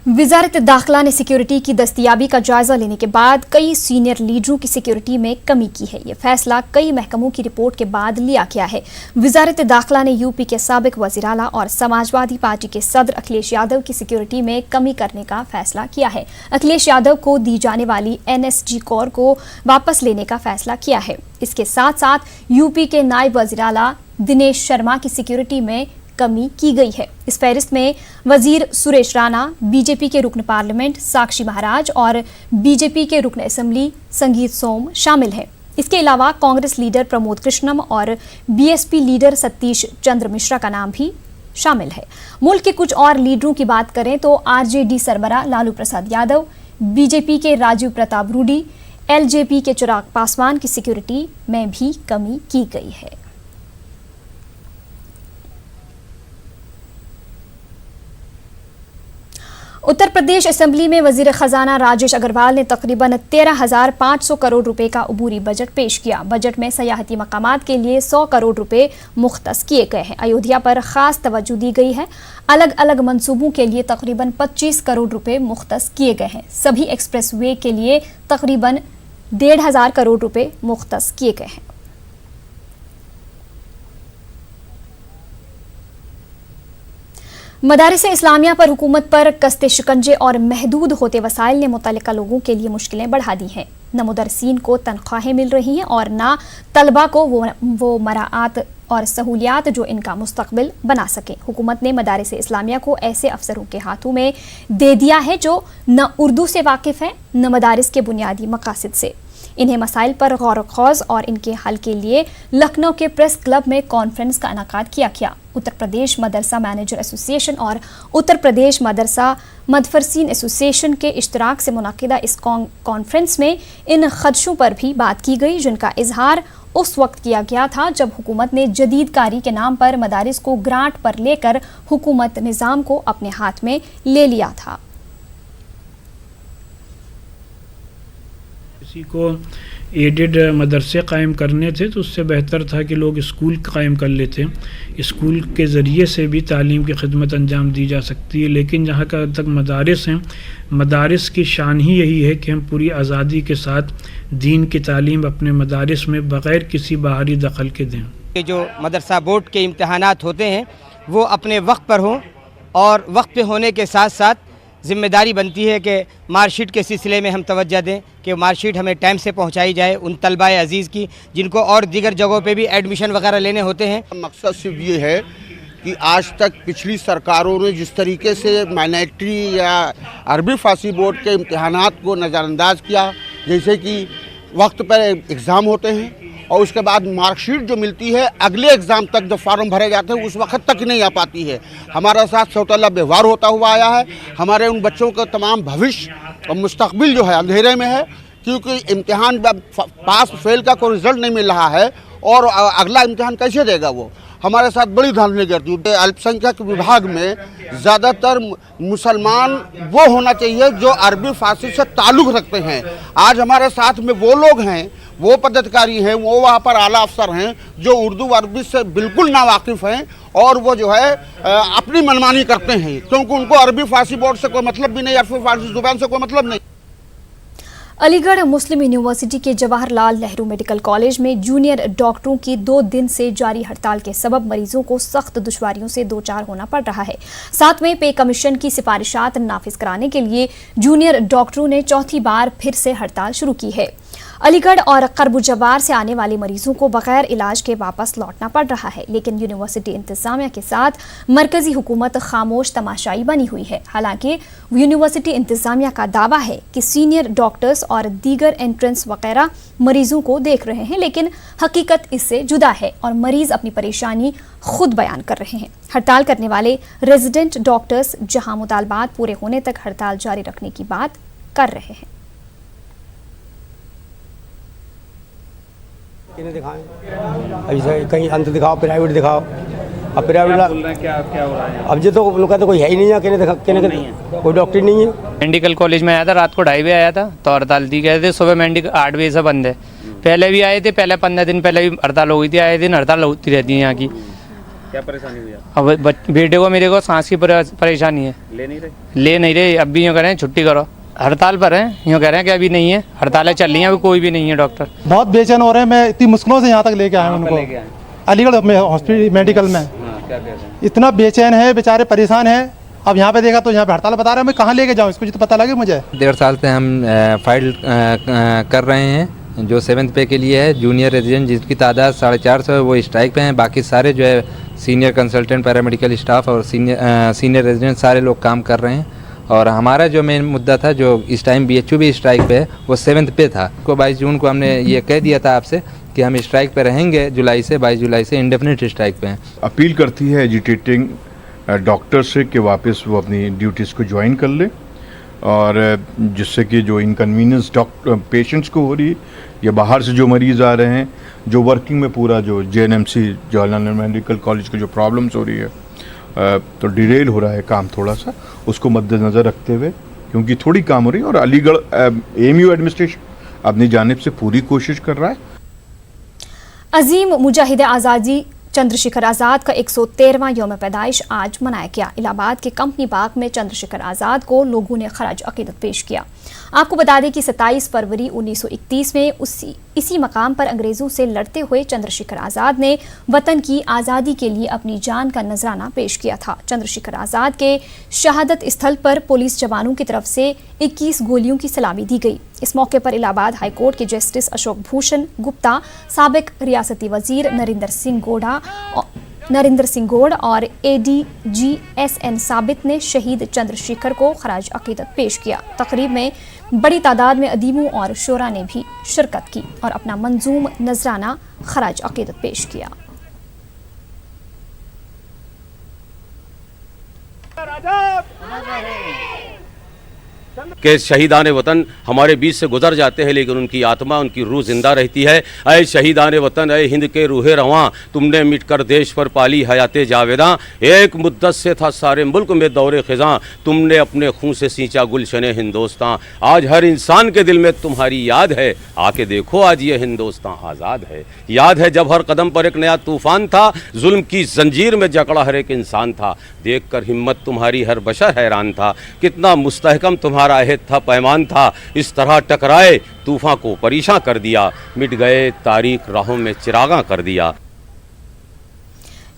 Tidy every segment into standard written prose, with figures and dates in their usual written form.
वजारत दाखिला ने सिक्योरिटी की दस्तयाबी का जायजा लेने के बाद कई सीनियर लीडरों की सिक्योरिटी में कमी की है। यह फैसला कई महकमों की रिपोर्ट के बाद लिया गया है। वजारत दाखिला ने यूपी के साबिक वज़ीर आला और समाजवादी पार्टी के सदर अखिलेश यादव की सिक्योरिटी में कमी करने का फैसला किया है। अखिलेश यादव को दी जाने वाली NSG कोर को वापस लेने का फैसला किया है। इसके साथ साथ यूपी के नायब वज़ीर आला दिनेश शर्मा की सिक्योरिटी में कमी की गई है। इस फहरिस्त में वजीर सुरेश राणा, बीजेपी के रुकन पार्लियामेंट साक्षी महाराज और बीजेपी के रुकन असेंबली संगीत सोम शामिल हैं। इसके अलावा कांग्रेस लीडर प्रमोद कृष्णम और बीएसपी लीडर सतीश चंद्र मिश्रा का नाम भी शामिल है। मुल्क के कुछ और लीडरों की बात करें तो आरजेडी सरबराह लालू प्रसाद यादव, बीजेपी के राजीव प्रताप रूडी, एलजेपी के चिराग पासवान की सिक्योरिटी में भी कमी की गई है। उत्तर प्रदेश असेंबली में वजीर खजाना राजेश अग्रवाल ने तकरीबन 13,500 करोड़ रुपए का अबूरी बजट पेश किया। बजट में सयाहती मकामात के लिए 100 करोड़ रुपए मुख्तस किए गए हैं। अयोध्या पर खास तवज्जो दी गई है। अलग अलग मंसूबों के लिए तकरीबन 25 करोड़ रुपए मुख्तस किए गए हैं। सभी एक्सप्रेस वे के लिए तकरीबन 1,500 करोड़ रुपए मुख्तस किए गए हैं। मदारिस इस्लामिया पर हुकूमत पर कस्ते शिकंजे और महदूद होते वसाइल ने मुतल्लिका लोगों के लिए मुश्किलें बढ़ा दी हैं। न मुदरसीन को तनख्वाहें मिल रही हैं और न तलबा को वो मराआत और सहूलियात जो इनका मुस्तकबिल बना सके। हुकूमत ने मदारिस इस्लामिया को ऐसे अफसरों के हाथों में दे दिया है जो न उर्दू से वाकिफ़ हैं न मदारिस के बुनियादी मकासद से। इन्हें मसाइल पर गौर खौज और इनके हल के लिए लखनऊ के प्रेस क्लब में कॉन्फ्रेंस का इनेकाद किया गया। उत्तर प्रदेश मदरसा मैनेजर एसोसिएशन और उत्तर प्रदेश मदरसा मदफरसीन एसोसिएशन के इश्तराक से मुनाकिदा इस कॉन्फ्रेंस में इन खदशों पर भी बात की गई, जिनका इजहार उस वक्त किया गया था जब हुकूमत ने जदीदकारी के नाम पर मदारिस को ग्रांट पर लेकर हुकूमत निज़ाम को अपने हाथ में ले लिया था। किसी को एडेड मदरसे कायम करने थे तो उससे बेहतर था कि लोग स्कूल कायम कर लेते। स्कूल के ज़रिए से भी तालीम की खिदमत अंजाम दी जा सकती है। लेकिन जहाँ तक मदारिस हैं, मदारिस की शान ही यही है कि हम पूरी आज़ादी के साथ दीन की तालीम अपने मदारिस में बग़ैर किसी बाहरी दखल के दें। ये जो मदरसा बोर्ड के इम्तहानात होते हैं वो अपने वक्त पर हों और वक्त पे होने के साथ साथ ज़िम्मेदारी बनती है कि मार्कशीट के सिलसिले में हम तवज्जो दें कि मार्कशीट हमें टाइम से पहुंचाई जाए उन तलबाए अजीज़ की जिनको और दीगर जगहों पे भी एडमिशन वगैरह लेने होते हैं। मकसद सिर्फ ये है कि आज तक पिछली सरकारों ने जिस तरीके से माइनॉरिटी या अरबी फ़ारसी बोर्ड के इम्तहानात को नज़रअंदाज किया, जैसे कि वक्त पर एग्ज़ाम होते हैं और उसके बाद मार्कशीट जो मिलती है अगले एग्ज़ाम तक जब फार्म भरे जाते हैं उस वक्त तक नहीं आ पाती है। हमारा साथ सौतला व्यवहार होता हुआ आया है। हमारे उन बच्चों का तमाम भविष्य और मुस्तकबिल जो है अंधेरे में है, क्योंकि इम्तिहान पास फेल का कोई रिज़ल्ट नहीं मिल रहा है और अगला इम्तिहान कैसे देगा वो। हमारे साथ बड़ी धांधली करती है। अल्पसंख्यक विभाग में ज़्यादातर मुसलमान वो होना चाहिए जो अरबी फ़ारसी से ताल्लुक़ रखते हैं। आज हमारे साथ में वो लोग हैं, वो पदाधिकारी हैं, वो वहाँ पर आला अफसर हैं जो उर्दू अरबी से बिल्कुल नावाकिफ़ हैं और वो जो है अपनी मनमानी करते हैं, क्योंकि उनको अरबी फ़ारसी बोर्ड से कोई मतलब भी नहीं, अरबी फ़ारसी ज़ुबान से कोई मतलब नहीं। अलीगढ़ मुस्लिम यूनिवर्सिटी के जवाहरलाल नेहरू मेडिकल कॉलेज में जूनियर डॉक्टरों की 2 दिन से जारी हड़ताल के सबब मरीजों को सख्त दुश्वारियों से दो चार होना पड़ रहा है। साथ में पे कमीशन की सिफारिशात नाफिज कराने के लिए जूनियर डॉक्टरों ने चौथी बार फिर से हड़ताल शुरू की है। अलीगढ़ और करबुजवार से आने वाले मरीजों को बगैर इलाज के वापस लौटना पड़ रहा है, लेकिन यूनिवर्सिटी इंतजामिया के साथ मरकजी हुकूमत खामोश तमाशाई बनी हुई है। हालांकि यूनिवर्सिटी इंतजामिया का दावा है कि सीनियर डॉक्टर्स और दीगर एंट्रेंस वगैरह मरीजों को देख रहे हैं, लेकिन हकीकत इससे जुदा है और मरीज अपनी परेशानी खुद बयान कर रहे हैं। हड़ताल करने वाले रेजिडेंट डॉक्टर्स जहां मुतालबात पूरे होने तक हड़ताल जारी रखने की बात कर रहे हैं। दिखाएं अभी कहीं अंत दिखाओ, प्राइवेट दिखाओ। अब प्राइवेट क्या हो रहा है? अब जो तो लोग कहते कोई है ही नहीं है, कोई डॉक्टर नहीं है। मेडिकल कॉलेज में आया था, रात को 2:30 बजे आया था तो हड़ताल दी गए थे। सुबह मेडिकल 8 बजे से बंद है। पहले भी आए थे, पहले 15 दिन पहले भी हड़ताल हो गई थी। आए दिन हड़ताल होती रहती है यहाँ की। क्या परेशानी हुई है? अब बेटे को मेरे को सांस की परेशानी है, ले नहीं रहे? ले नहीं रहे। अब भी यूँ कह रहे हैं छुट्टी करो, हड़ताल पर हैं, यूँ कह रहे हैं कि अभी नहीं है, हड़तालें चल रही हैं, अभी कोई भी नहीं है डॉक्टर। बहुत बेचैन हो रहे हैं, मैं इतनी मुश्किलों से यहाँ तक लेके आया हूँ उनको, अलीगढ़ में हॉस्पिटल मेडिकल में। क्या कहते हैं? इतना बेचैन है, बेचारे परेशान है। अब यहाँ पे देखा तो यहाँ पे हड़ताल बता रहे हैं, मैं कहाँ लेके जाऊँ इसको, तो पता लगे मुझे। 1.5 साल से हम फाइल कर रहे हैं जो 7th पे के लिए है। जूनियर रेजिडेंट जिसकी तादाद 450 है वो स्ट्राइक पे हैं, बाकी सारे जो है सीनियर कंसल्टेंट, पैरामेडिकल स्टाफ और सीनियर रेजिडेंट सारे लोग काम कर रहे हैं। और हमारा जो मेन मुद्दा था, जो इस टाइम BHU भी स्ट्राइक पे है, वो 7th पे था। को 22 जून को हमने ये कह दिया था आपसे कि हम स्ट्राइक पे रहेंगे, 22 जुलाई से इंडेफिनिट स्ट्राइक पे हैं। अपील करती है एजिटेटिंग डॉक्टर से कि वापस वो अपनी ड्यूटीज़ को ज्वाइन कर ले, और जिससे कि जो इनकन्वीनियंस पेशेंट्स को हो रही है या बाहर से जो मरीज़ आ रहे हैं, जो वर्किंग में पूरा जो JNMC जवाहरलाल मेडिकल कॉलेज को जो प्रॉब्लम्स हो रही है, तो डिरेल हो रहा है काम थोड़ा सा, उसको मद्देनज़र रखते हुए, क्योंकि थोड़ी काम हो रही है। और अलीगढ़ AMU एडमिनिस्ट्रेशन अपनी जानिब से पूरी कोशिश कर रहा है। अजीम मुजाहिद आज़ादी चंद्रशेखर आज़ाद का 113वां यौम पैदाइश आज मनाया गया। इलाहाबाद के कंपनी बाग में चंद्रशेखर आज़ाद को लोगों ने खराज अकीदत पेश किया। आपको बता दें कि 27 फरवरी 1931 में इसी मकाम पर अंग्रेजों से लड़ते हुए चंद्रशेखर आज़ाद ने वतन की आज़ादी के लिए अपनी जान का नजराना पेश किया था। चंद्रशेखर आज़ाद के शहादत स्थल पर पुलिस जवानों की तरफ से 21 गोलियों की सलामी दी गई। इस मौके पर इलाहाबाद हाईकोर्ट के जस्टिस अशोक भूषण गुप्ता, साबिक रियासती वजीर नरेंद्र सिंह गौड़ और ADG SN साबित ने शहीद चंद्रशेखर को खराज अकीदत पेश किया। तकरीब में बड़ी तादाद में अदीबों और शोरा ने भी शिरकत की और अपना मंजूम नजराना खराज अकीदत पेश किया। के शहीदान वतन हमारे बीच से गुजर जाते हैं, लेकिन उनकी आत्मा, उनकी रूह जिंदा रहती है। ऐ शहीदान वतन, ऐ हिंद के रूहे रवां, तुमने मिटकर देश पर पाली हयाते जावेदा। एक मुद्दत से था सारे मुल्क में दौरे खिजां, तुमने अपने खून से सींचा गुलशने हिंदोस्तां। आज हर इंसान के दिल में तुम्हारी याद है, आके देखो आज ये हिंदोस्तां आज़ाद है। याद है जब हर कदम पर एक नया तूफान था, जुल्म की जंजीर में जकड़ा हर एक इंसान था। देख कर हिम्मत तुम्हारी हर बशर हैरान था, कितना मुस्तहकम तुम्हारा अहद था, पैमान था। इस तरह टकराए तूफान को परेशान कर दिया, मिट गए तारीख राहों में चिरागा कर दिया।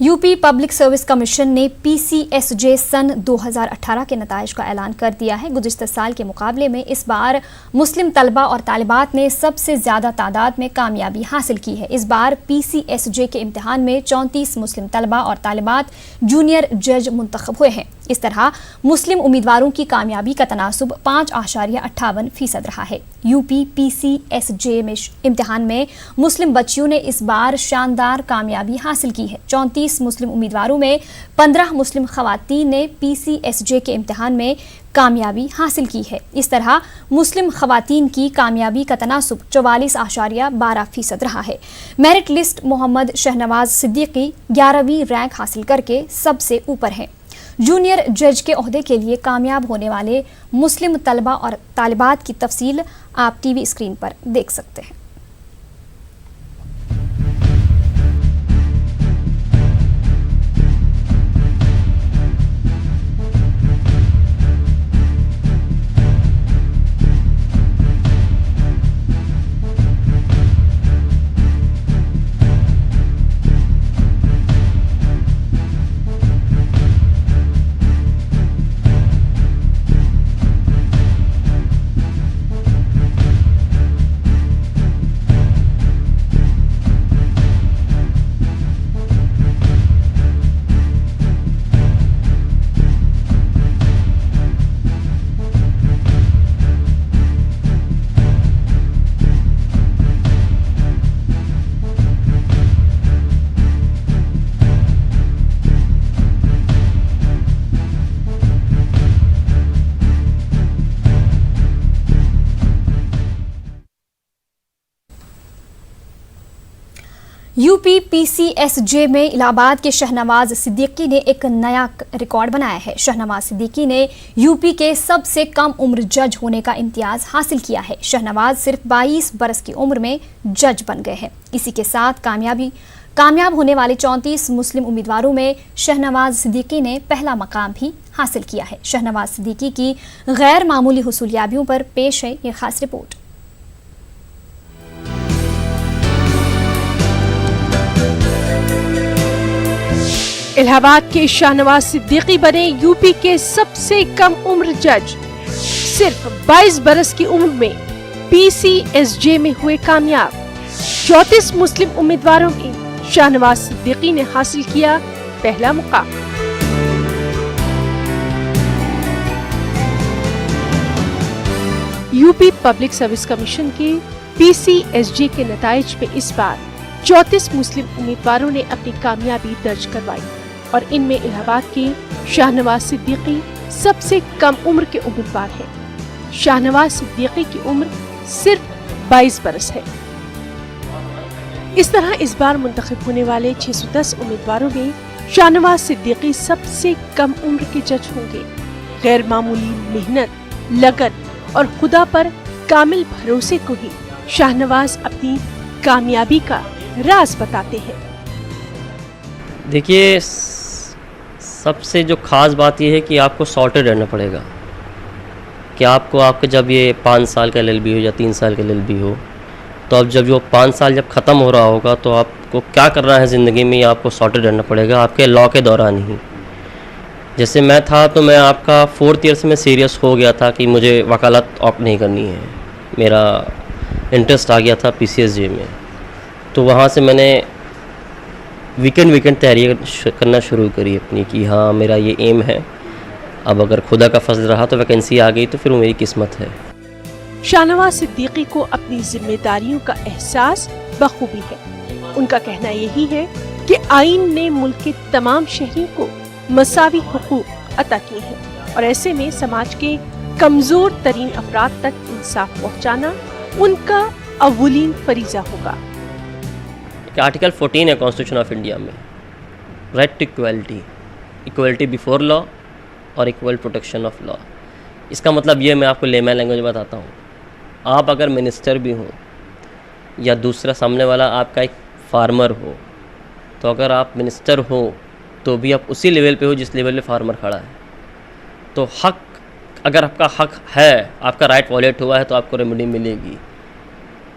यूपी पब्लिक सर्विस कमीशन ने PCSJ सन 2018 के नताइज का ऐलान कर दिया है। गुज़िश्ता साल के मुकाबले में इस बार मुस्लिम तलबा और तालिबात ने सबसे ज़्यादा तादाद में कामयाबी हासिल की है। इस बार PCSJ के इम्तिहान में 34 मुस्लिम तलबा और तालिबात जूनियर जज मुंतखब हुए हैं। इस तरह मुस्लिम उम्मीदवारों की कामयाबी का तनासुब 5.58% रहा है। यूपी PCSJ में इम्तिहान में मुस्लिम बच्चियों ने इस बार शानदार कामयाबी हासिल की है। 34 मुस्लिम उम्मीदवारों में 15 मुस्लिम खवातीन ने PCSJ के इम्तिहान में कामयाबी हासिल की है। इस तरह मुस्लिम खवातीन की कामयाबी का तनासुब 44.12% रहा है। मेरिट लिस्ट मोहम्मद शहनवाज सिद्दीकी 11वीं रैंक हासिल करके सबसे ऊपर हैं। जूनियर जज के ओहदे के लिए कामयाब होने वाले मुस्लिम तलबा और तालिबात की तफसील आप टीवी स्क्रीन पर देख सकते हैं। यूपी PCSJ में इलाहाबाद के शहनवाज सिद्दीकी ने एक नया रिकॉर्ड बनाया है। शहनवाज सिद्दीकी ने यूपी के सबसे कम उम्र जज होने का इम्तियाज हासिल किया है। शहनवाज सिर्फ 22 बरस की उम्र में जज बन गए हैं। इसी के साथ कामयाब होने वाले 34 मुस्लिम उम्मीदवारों में शहनवाज सिद्दीकी ने पहला मकाम भी हासिल किया है। शहनवाज सिद्दीकी की गैर मामूली हुसूलियाबियों पर पेश है ये खास रिपोर्ट। इलाहाबाद के शाहनवाज सिद्दीकी बने यूपी के सबसे कम उम्र जज। सिर्फ 22 बरस की उम्र में PCSJ में हुए कामयाब। 34 मुस्लिम उम्मीदवारों में शाहनवाज सिद्दीकी ने हासिल किया पहला मुकाम। यूपी पब्लिक सर्विस कमीशन के PCSJ के नताइज में इस बार 34 मुस्लिम उम्मीदवारों ने अपनी कामयाबी दर्ज करवाई और इनमें इलाहाबाद के शाहनवाज सिद्दीकी सबसे कम उम्र के उम्मीदवार हैं। शाहनवाज सिद्दीकी की उम्र सिर्फ 22 बरस है। इस तरह इस बार मुंतखब होने वाले 610 उम्मीदवारों में शाहनवाज सिद्दीकी सबसे कम उम्र के जज होंगे। गैर मामूली मेहनत, लगन और खुदा पर कामिल भरोसे को ही शाहनवाज अपनी कामयाबी का राज बताते हैं। देखिए, सबसे जो खास बात यह है कि आपको सॉर्टेड रहना पड़ेगा कि आपको जब ये 5 साल का LLB हो या 3 साल का LLB हो, तो अब जब जो 5 साल जब ख़त्म हो रहा होगा तो आपको क्या करना है ज़िंदगी में, आपको सॉर्टेड रहना पड़ेगा आपके लॉ के दौरान ही। जैसे मैं था तो मैं आपका 4th ईयर से मैं सीरियस हो गया था कि मुझे वकालत ऑप्ट नहीं करनी है। मेरा इंटरेस्ट आ गया था PCSJ में, तो वहाँ से मैंने वीकेंड तैयारी करना शुरू करी अपनी कि हाँ मेरा ये एम है। अब अगर खुदा का फजल रहा तो वैकेंसी आ गई तो फिर वो मेरी किस्मत है। शाहनवाज सिद्दीकी को अपनी जिम्मेदारियों का एहसास बखूबी है। उनका कहना यही है कि आईन ने मुल्क के तमाम शहरियों को मसावी हुकूक अता किए हैं और ऐसे में समाज के कमजोर तरीन अफराद तक इंसाफ पहुँचाना उनका अव्वलीन फरीजा होगा। आर्टिकल 14 है कॉन्स्टिट्यूशन ऑफ इंडिया में, right to equality before law और इक्वल प्रोटेक्शन ऑफ लॉ। इसका मतलब ये मैं आपको लेमैन लैंग्वेज में बताता हूँ। आप अगर मिनिस्टर भी हो या दूसरा सामने वाला आपका एक फार्मर हो, तो अगर आप मिनिस्टर हो तो भी आप उसी लेवल पे हो जिस लेवल पे फार्मर खड़ा है। तो हक, अगर आपका हक है, आपका राइट वॉलेट हुआ है तो आपको रेमेडी मिलेगी।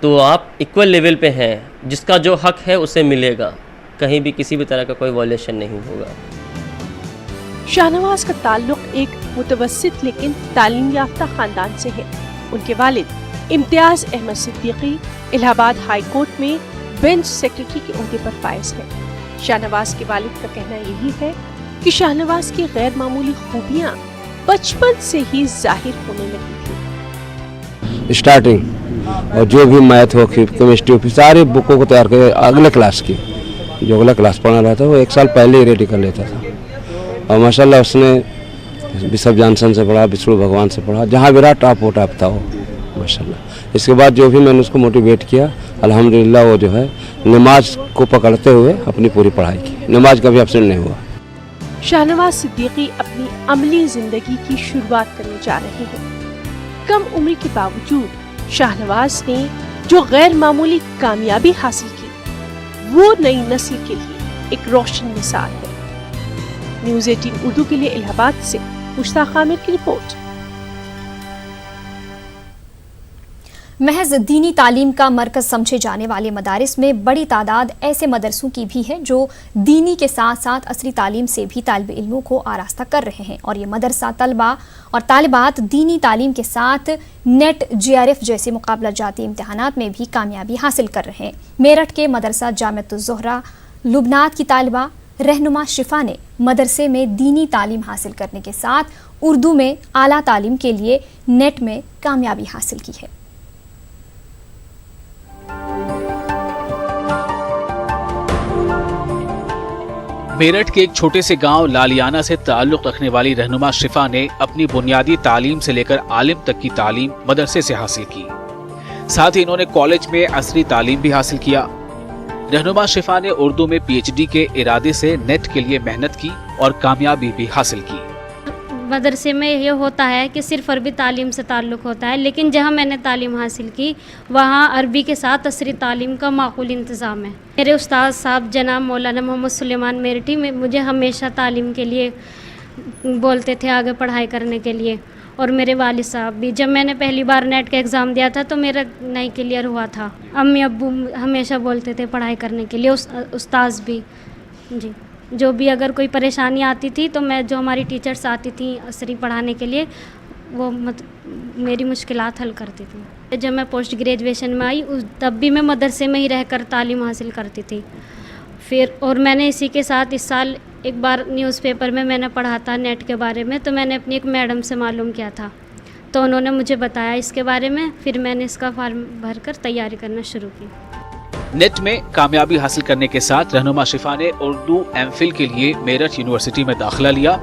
तो आप इक्वल लेवल पे हैं, जिसका जो हक है उसे मिलेगा, कहीं भी किसी भी तरह का कोई वॉलेशन नहीं होगा। शाहनवाज का ताल्लुक एक मुतवस्सित लेकिन तालीम याफ्ता खानदान से है। उनके वालिद इम्तियाज अहमद सिद्दीकी इलाहाबाद हाई कोर्ट में बेंच सेक्रेटरी के ओहदे पर फाइज है। शाहनवाज के वालिद का कहना यही है कि शाहनवाज की गैर मामूली खूबियाँ बचपन से ही जाहिर होने लगी थी। स्टार्टिंग और जो भी मैथ हो, केमिस्ट्री हो, सारी बुकों को तैयार कर अगले क्लास की, जो अगला क्लास पढ़ा रहा था वो 1 साल पहले ही रेडी कर लेता था। और माशाल्लाह उसने बिशप जॉनसन से पढ़ा, विष्णु भगवान से पढ़ा, जहाँ भी रहा टॉप वो टॉप था वो माशाल्लाह। इसके बाद जो भी मैंने उसको मोटिवेट किया, अल्हम्दुलिल्लाह वो जो है नमाज को पकड़ते हुए अपनी पूरी पढ़ाई की, नमाज कभी एब्सेंट नहीं हुआ। शाहनवाज सिद्दीकी अपनी अमली जिंदगी की शुरुआत करने जा रहे हैं। कम उम्र के बावजूद शाहनवाज ने जो गैर मामूली कामयाबी हासिल की, वो नई नस्ल के लिए एक रोशन मिसाल है। न्यूज़ 18 उर्दू के लिए इलाहाबाद से मुश्ताक आमिर की रिपोर्ट। महज दीनी तालीम का मरकज समझे जाने वाले मदारिस में बड़ी तादाद ऐसे मदरसों की भी है जो दीनी के साथ साथ असरी तालीम से भी तालिब इल्मों को आरास्ता कर रहे हैं और ये मदरसा तलबा और तालिबात दीनी तालीम के साथ नेट JRF जैसे मुकाबला जाती इम्तिहानात में भी कामयाबी हासिल कर रहे हैं। मेरठ के मदरसा जामिअतुज़ ज़ोहरा लुबनात की तालिबा रहनुमा शिफा ने मदरसे में दीनी तालीम हासिल करने के साथ उर्दू में आला तालीम के लिए नेट में कामयाबी हासिल की है। मेरठ के एक छोटे से गांव लालियाना से ताल्लुक रखने वाली रहनुमा शिफा ने अपनी बुनियादी तालीम से लेकर आलिम तक की तालीम मदरसे से हासिल की। साथ ही इन्होंने कॉलेज में असरी तालीम भी हासिल किया। रहनुमा शिफा ने उर्दू में PhD के इरादे से नेट के लिए मेहनत की और कामयाबी भी हासिल की। मदरसे में ये होता है कि सिर्फ़ अरबी तालीम से ताल्लुक़ होता है, लेकिन जहाँ मैंने तालीम हासिल की वहाँ अरबी के साथ असरी तालीम का माकूल इंतज़ाम है। मेरे उस्ताद साहब जनाब मौलाना मोहम्मद सुलेमान मेरठी में मुझे हमेशा तालीम के लिए बोलते थे, आगे पढ़ाई करने के लिए। और मेरे वालिद साहब भी, जब मैंने पहली बार नेट का एग्ज़ाम दिया था तो मेरा नहीं क्लियर हुआ था। अम्मी अब्बू हमेशा बोलते थे पढ़ाई करने के लिए, उस्ताद भी जी। जो भी अगर कोई परेशानी आती थी तो मैं, जो हमारी टीचर्स आती थी असरी पढ़ाने के लिए, वो मेरी मुश्किलात हल करती थी। जब मैं पोस्ट ग्रेजुएशन में आई तब भी मैं मदरसे में ही रहकर तालीम हासिल करती थी। फिर और मैंने इसी के साथ इस साल एक बार न्यूज़पेपर में मैंने पढ़ा था नेट के बारे में, तो मैंने अपनी एक मैडम से मालूम किया था, तो उन्होंने मुझे बताया इसके बारे में। फिर मैंने इसका फॉर्म भरकर तैयारी करना शुरू की। नेट में कामयाबी हासिल करने के साथ रहनुमा शिफा ने उर्दू एमफिल के लिए मेरठ यूनिवर्सिटी में दाखिला लिया।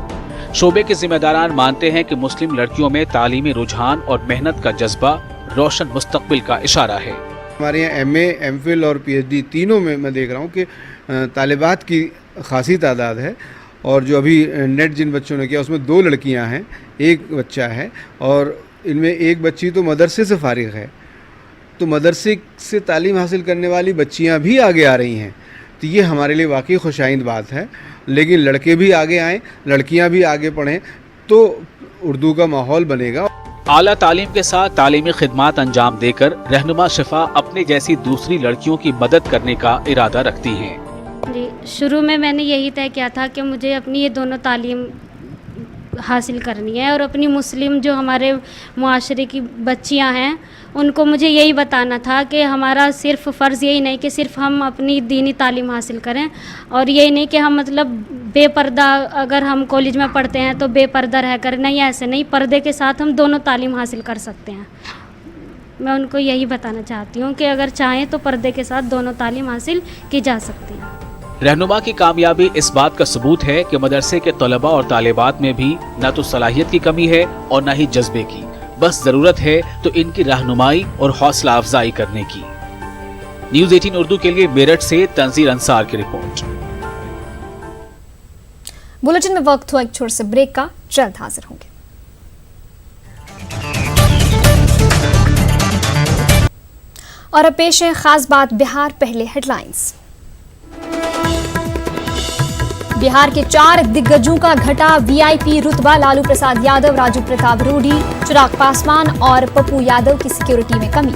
शोबे के जिम्मेदारान मानते हैं कि मुस्लिम लड़कियों में तालीमी रुझान और मेहनत का जज्बा रोशन मुस्तकबिल का इशारा है। हमारे यहाँ एमए, एमफिल और पीएचडी तीनों में मैं देख रहा हूँ कि तालिबात की खासी तादाद है। और जो अभी नेट जिन बच्चों ने किया उसमें 2 लड़कियाँ हैं, 1 बच्चा है, और इनमें एक बच्ची तो मदरसे से फारिग है। तो मदरसे से तालीम हासिल करने वाली बच्चियां भी आगे आ रही हैं, तो ये हमारे लिए वाकई खुशाइंद बात है। लेकिन लड़के भी आगे आएँ, लड़कियां भी आगे पढ़ें तो उर्दू का माहौल बनेगा। आला तालीम के साथ तालीमी खिदमात अंजाम देकर रहनुमा शिफा अपने जैसी दूसरी लड़कियों की मदद करने का इरादा रखती हैं। जी, शुरू में मैंने यही तय किया था कि मुझे अपनी ये दोनों तालीम हासिल करनी है और अपनी मुस्लिम जो हमारे मुआशरे की बच्चियां हैं उनको मुझे यही बताना था कि हमारा सिर्फ फ़र्ज़ यही नहीं कि सिर्फ हम अपनी दीनी तालीम हासिल करें, और यही नहीं कि हम मतलब बेपर्दा, अगर हम कॉलेज में पढ़ते हैं तो बेपर्दा रह कर, नहीं, ऐसे नहीं, पर्दे के साथ हम दोनों तालीम हासिल कर सकते हैं। मैं उनको यही बताना चाहती हूँ कि अगर चाहें तो पर्दे के साथ दोनों तालीम हासिल की जा सकती है। रहनुमा की कामयाबी इस बात का सबूत है कि मदरसे के तलबा और तालिबात में भी न तो सलाहियत की कमी है और न ही जज्बे की, बस जरूरत है तो इनकी रहनुमाई और हौसला अफजाई करने की। न्यूज़ 18 उर्दू के लिए मेरठ से तंजीर अंसार की रिपोर्ट। बुलेटिन में वक्त हुआ एक छोटे से ब्रेक का, जल्द हाजिर होंगे। और अब पेश है खास बात बिहार, पहले हेडलाइंस। बिहार के 4 दिग्गजों का घटा वीआईपी रुतबा, लालू प्रसाद यादव, राजू प्रताप रूडी, चिराग पासवान और पप्पू यादव की सिक्योरिटी में कमी।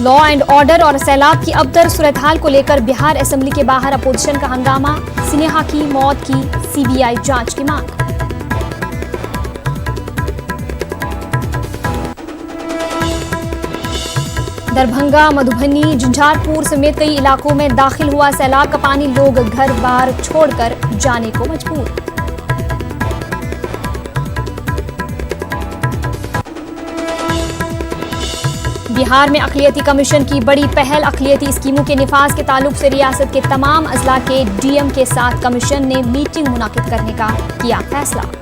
लॉ एंड ऑर्डर और सैलाब की अबतर सूरत-हाल को लेकर बिहार असेंबली के बाहर अपोजिशन का हंगामा, स्नेहा की मौत की सीबीआई जांच की मांग। दरभंगा, मधुबनी, झंझारपुर समेत कई इलाकों में दाखिल हुआ सैलाब का पानी, लोग घर बार छोड़कर जाने को मजबूर। बिहार में अक़लियती कमीशन की बड़ी पहल, अक़लियती स्कीमों के निफाज के ताल्लुक से रियासत के तमाम अजला के डीएम के साथ कमीशन ने मीटिंग मुनाकिद करने का किया फैसला।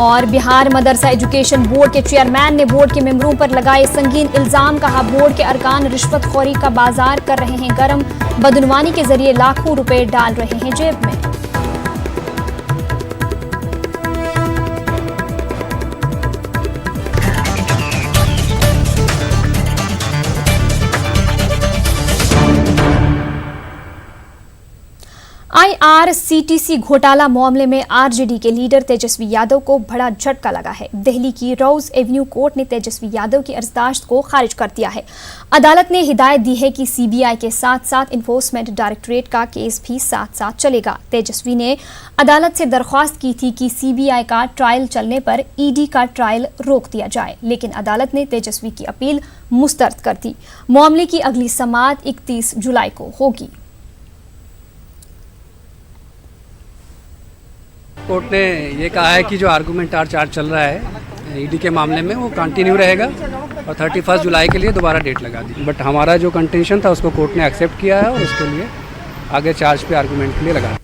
और बिहार मदरसा एजुकेशन बोर्ड के चेयरमैन ने बोर्ड के मेंबरों पर लगाए संगीन इल्जाम, कहा बोर्ड के अरकान रिश्वतखोरी का बाजार कर रहे हैं गरम, बदनुमानी के जरिए लाखों रुपए डाल रहे हैं जेब में। आईआरसीटीसी घोटाला मामले में आरजेडी के लीडर तेजस्वी यादव को बड़ा झटका लगा है। दिल्ली की रोज एवेन्यू कोर्ट ने तेजस्वी यादव की अर्जदाश्त को खारिज कर दिया है। अदालत ने हिदायत दी है कि सीबीआई के साथ साथ इन्फोर्समेंट डायरेक्टरेट का केस भी साथ साथ चलेगा। तेजस्वी ने अदालत से दरख्वास्त की थी कि सीबीआई का ट्रायल चलने पर ईडी का ट्रायल रोक दिया जाए, लेकिन अदालत ने तेजस्वी की अपील मुस्तरद कर दी। मामले की अगली समाअत 31 जुलाई को होगी। कोर्ट ने ये कहा है कि जो आर्गूमेंटार चार्ज चल रहा है ईडी के मामले में वो कंटिन्यू रहेगा और 31 जुलाई के लिए दोबारा डेट लगा दी। बट हमारा जो कंटेंशन था उसको कोर्ट ने एक्सेप्ट किया है और उसके लिए आगे चार्ज पे आर्गूमेंट के लिए लगा।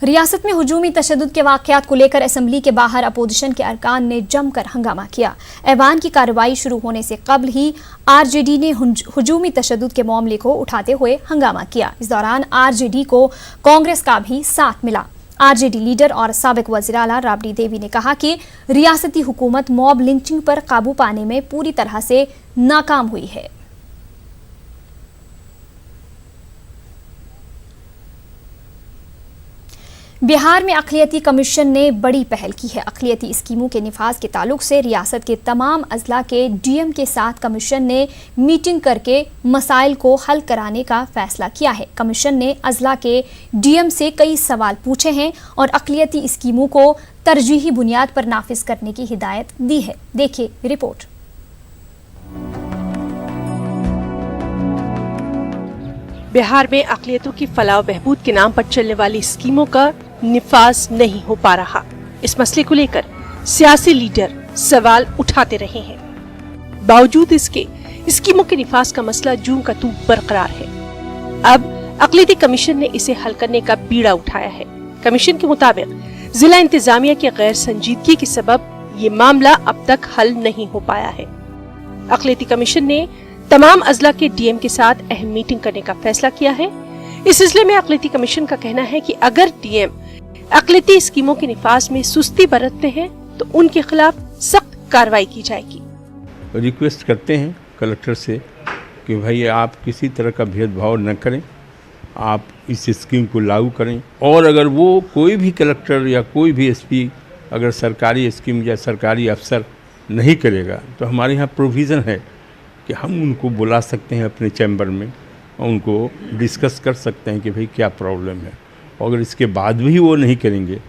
रियासत में हुजूमी तशद्दुद के वाक़यात को लेकर असेंबली के बाहर अपोजिशन के अरकान ने जमकर हंगामा किया। ऐवान की कार्रवाई शुरू होने से कबल ही आरजेडी ने हुजूमी तशद्दुद के मामले को उठाते हुए हंगामा किया। इस दौरान आरजेडी को कांग्रेस का भी साथ मिला। आरजेडी लीडर और साबिक वज़ीर आला राबड़ी देवी ने कहा कि रियासती हुकूमत मॉब लिंचिंग पर काबू पाने में पूरी तरह से नाकाम हुई है। बिहार में अक़लियती कमीशन ने बड़ी पहल की है। अक़लियती स्कीमों के निफाज के ताल्लुक से रियासत के तमाम अजला के डीएम के साथ कमीशन ने मीटिंग करके मसाइल को हल कराने का फैसला किया है। कमीशन ने अजला के डीएम से कई सवाल पूछे हैं और अक़लियती स्कीमों को तरजीही बुनियाद पर नाफिज करने की हिदायत दी है। देखिए रिपोर्ट। बिहार में अक़लियतों की फलाह बहबूद के नाम पर चलने वाली स्कीमों का निफाज नहीं हो पा रहा। इस मसले को लेकर सियासी लीडर सवाल उठाते रहे हैं। बावजूद इसके स्कीमों के निफाज का मसला जूं का तू बरकरार है। अब अक़लियती कमीशन ने इसे हल करने का बीड़ा उठाया है। कमीशन के मुताबिक जिला इंतजामिया की गैर संजीदगी के सबब ये मामला अब तक हल नहीं हो पाया है। अक़लियती कमीशन ने तमाम अजला के डीएम के साथ अहम मीटिंग करने का फैसला किया है। इस सिलसिले में अक़लियती कमीशन का कहना है कि अगर डीएम अक़लियती स्कीमों के निफाज में सुस्ती बरतते हैं तो उनके खिलाफ सख्त कार्रवाई की जाएगी। रिक्वेस्ट करते हैं कलेक्टर से कि भाई आप किसी तरह का भेदभाव न करें, आप इस स्कीम को लागू करें। और अगर वो कोई भी कलेक्टर या कोई भी एसपी अगर सरकारी स्कीम या सरकारी अफसर नहीं करेगा तो हमारे यहाँ प्रोविज़न है कि हम उनको बुला सकते हैं अपने चैम्बर में और उनको डिस्कस कर सकते हैं कि भाई क्या प्रॉब्लम है। और अगर इसके बाद भी वो नहीं करेंगे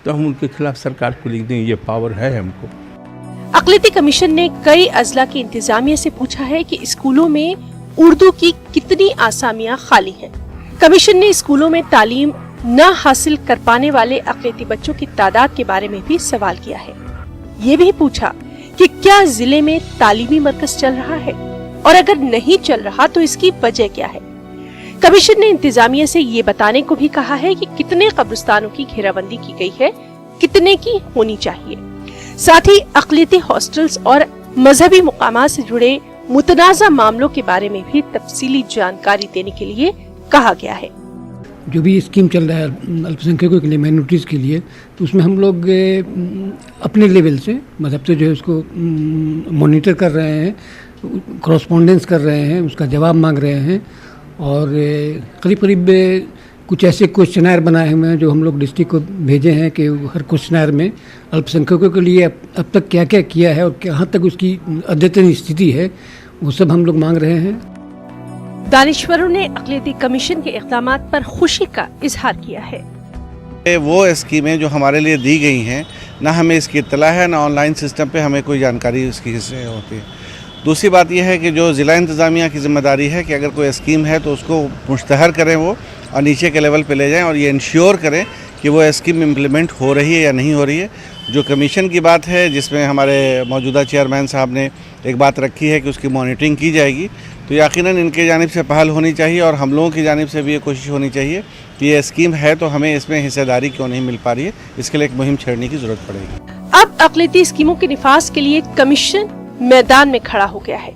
तो हम उनके खिलाफ सरकार को लिख देंगे। ये पावर है हमको। अक़लियती कमीशन ने कई अजला की इंतजामिया से पूछा है कि स्कूलों में उर्दू की कितनी आसामियां खाली हैं। कमीशन ने स्कूलों में तालीम न हासिल कर पाने वाले अक़लियती बच्चों की तादाद के बारे में भी सवाल किया है। ये भी पूछा कि क्या जिले में तालीमी मरकज चल रहा है और अगर नहीं चल रहा तो इसकी वजह क्या है। कमीशन ने इंतजामिया से ये बताने को भी कहा है कि कितने कब्रिस्तानों की घेराबंदी की गई है, कितने की होनी चाहिए। साथ ही अक़लियती हॉस्टल्स और मजहबी मुकामात से जुड़े मुतनाज़ा मामलों के बारे में भी तफसीली जानकारी देने के लिए कहा गया है। जो भी स्कीम चल रहा है अल्पसंख्यकों के लिए, माइनॉरिटीज़ के लिए, तो उसमें हम लोग अपने लेवल से मतलब से जो है उसको मॉनिटर कर रहे हैं, कॉरस्पॉन्डेंस कर रहे हैं, उसका जवाब मांग रहे हैं। और करीब करीब कुछ ऐसे क्वेश्चनर बनाए हुए हैं जो हम लोग डिस्ट्रिक्ट को भेजे हैं कि हर क्वेश्चनर में अल्पसंख्यकों के लिए अब तक क्या क्या किया है और कहाँ तक उसकी अद्यतन स्थिति है, वो सब हम लोग मांग रहे हैं। दानिश्वरों ने अक़लियती कमीशन के इक़दामात पर खुशी का इजहार किया है। वो स्कीमें जो हमारे लिए दी गई हैं, ना हमें इसकी इत्तला है, ना ऑनलाइन सिस्टम पे हमें कोई जानकारी इसकी से होती है। दूसरी बात यह है कि जो ज़िला इंतज़ामिया की ज़िम्मेदारी है कि अगर कोई स्कीम है तो उसको मुश्तहर करें वो और नीचे के लेवल पे ले जाएं और ये इंश्योर करें कि वो स्कीम इम्प्लीमेंट हो रही है या नहीं हो रही है। जो कमीशन की बात है जिसमें हमारे मौजूदा चेयरमैन साहब ने एक बात रखी है कि उसकी मॉनिटरिंग की जाएगी, तो यकीनन इनके जानिब से पहल होनी चाहिए और हम लोगों की जानिब से भी ये कोशिश होनी चाहिए कि ये स्कीम है तो हमें इसमें हिस्सेदारी क्यों नहीं मिल पा रही है, इसके लिए एक मुहिम छेड़ने की ज़रूरत पड़ेगी। अब अक़लियती स्कीमों के निफाज के लिए कमीशन मैदान में खड़ा हो गया है।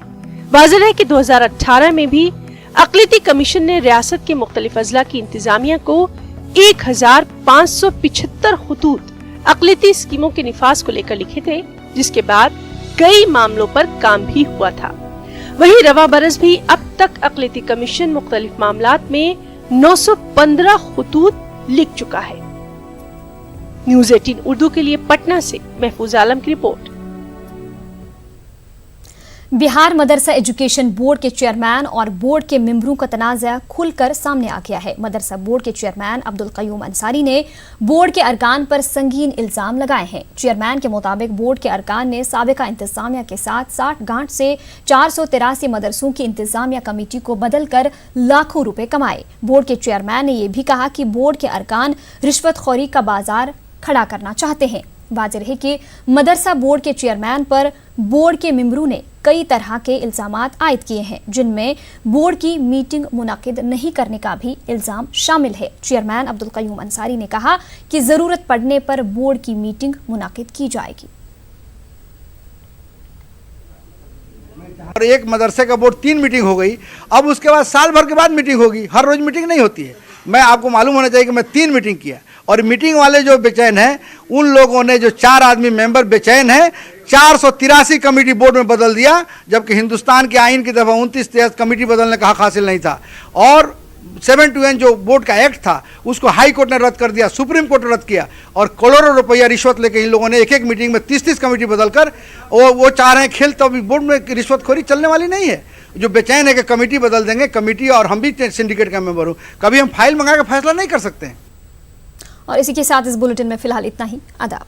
वाज़ेह है कि 2018 में भी अक़लियती कमीशन ने रियासत के मुख्तलिफ अजला की इंतजामिया को 1575 खुतूत अक़लियती स्कीमों के निफाज को लेकर लिखे थे, जिसके बाद कई मामलों पर काम भी हुआ था। वहीं रवा बरस भी अब तक अक़लियती कमीशन मुख्तलिफ मामलात में 915 खुतूत लिख चुका है। न्यूज़ 18 उर्दू के लिए पटना से महफूज आलम की रिपोर्ट। बिहार मदरसा एजुकेशन बोर्ड के चेयरमैन और बोर्ड के मेंबरों का तनाज़ा खुलकर सामने आ गया है। मदरसा बोर्ड के चेयरमैन अब्दुल क़य्यूम अंसारी ने बोर्ड के अरकान पर संगीन इल्ज़ाम लगाए हैं। चेयरमैन के मुताबिक बोर्ड के अरकान ने साबिका इंतज़ामिया के साथ 60 गांठ से 483 मदरसों की इंतज़ामिया कमेटी को बदलकर लाखों रुपए कमाए। बोर्ड के चेयरमैन ने यह भी कहा कि बोर्ड के अरकान रिश्वतखोरी का बाजार खड़ा करना चाहते हैं। वाज़ेह रहे कि मदरसा बोर्ड के चेयरमैन पर बोर्ड के मेंबरों ने कई तरह के इल्ज़ामात आयद किए हैं, जिनमें बोर्ड की मीटिंग मुनाकिद नहीं करने का भी इल्ज़ाम शामिल है। चेयरमैन अब्दुल क़य्यूम अंसारी ने कहा कि ज़रूरत पड़ने पर बोर्ड की मीटिंग मुनाकिद की जाएगी। और एक मदरसे का बोर्ड 3 मीटिंग हो गई, अब उसके बाद साल भर के बाद मीटिंग होगी, हर रोज़ मीटिंग नहीं होती है। मैं आपको मालूम होना चाहिए कि मैं 3 मीटिंग किया और मीटिंग वाले जो बेचैन हैं उन लोगों ने जो 4 आदमी मेंबर बेचैन हैं 483 कमेटी बोर्ड में बदल दिया, जबकि हिंदुस्तान के आइन की दफ़ा 29 कमेटी बदलने का हक हासिल नहीं था। और 7-2N जो बोर्ड का एक्ट था उसको हाई कोर्ट ने रद्द कर दिया, सुप्रीम कोर्ट ने रद्द किया और करोड़ों रुपया रिश्वत लेके इन लोगों ने एक मीटिंग में 30 कमेटी बदलकर वो चाह रहे हैं खेल। तो अभी बोर्ड में रिश्वतखोरी चलने वाली नहीं है। जो बेचैन है कि कमेटी बदल देंगे, कमेटी और हम भी सिंडिकेट का मेंबर हूँ, कभी हम फाइल मंगा के फैसला नहीं कर सकते हैं। और इसी के साथ इस बुलेटिन में फिलहाल इतना ही। आदाब।